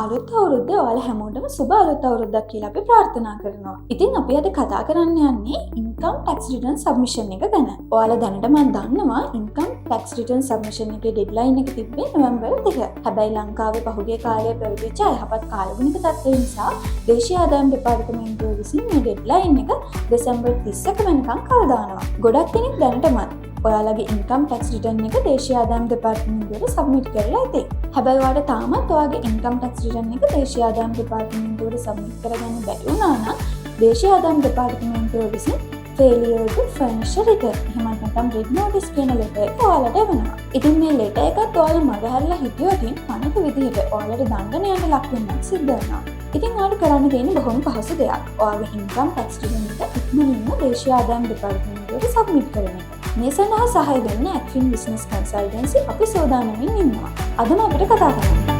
අලුත් අවුරුද්ද ඔයාලා හැමෝටම සුබ අලුත් අවුරුද්දක් කියලා අපි ප්‍රාර්ථනා කරනවා. ඉතින් අපි අද කතා කරන්න යන්නේ ඉන්කම් ටැක්ස් රිටර්න් සබ්මිෂන් එක ගැන. ඔයාලා දැනට මම දන්නවා ඉන්කම් ටැක්ස් රිටර්න් සබ්මිෂන් එකේ ඩෙඩ්ලයින් එක තිබ්බේ නොවැම්බර් 2. හැබැයි ලංකාවේ පහුගිය කාලයේ පැවතිච්ච අයහපත් කාලගුණික තත්ත්වය නිසා දේශීය ආදායම් දෙපාර්තමේන්තුව විසින් මේ ඩෙඩ්ලයින් එක දෙසැම්බර් 31 වෙනකම් කල් දානවා. ගොඩක් දෙනෙක් දැනටමත් ඔයාලගේ ඉන්කම් ටැක්ස් රිටර්න් එක දේශීය ආදායම් දෙපාර්තමේන්තුවට සබ්මිට් කරලා ඇති. හැබැයි ඔයාලට තාමත් ඔයාගේ ඉන්කම් ටැක්ස් රිටර්න් එක දේශීය ආදායම් දෙපාර්තමේන්තුවට සබ්මිට් කරගන්න බැරි වුණා නම් දේශීය ආදායම් දෙපාර්තමේන්තුව විසින් failure to furnish a return එහෙම නැත්නම් red notice කියන ලෙටර් එක ඔයාලට එවනවා. ඉතින් මේ ලෙටර් එකත් ඔයාලා මගහැරලා හිටියොත් අනිත් විදිහට ඔයාලට දඬනයට ලක් වෙන්නත් සිද්ධ වෙනවා. ඉතින් ඔයාලට කරන්න තියෙන්නේ බොහොම පහසු දෙයක්. ඔයාගේ ඉන්කම් ටැක්ස් රිටර්න් එක ඉක්මනින්ම දේශීය ආදායම් දෙපාර්තමේන්තුවට සබ්මිට් කරන එක. මේ සඳහා සහාය දෙන්න ඇක්ෆින් බිස්නස් කන්සල්ටන්සි අපි සෝදානමින් ඉන්නවා. අදම අපිට කතා කරන්න.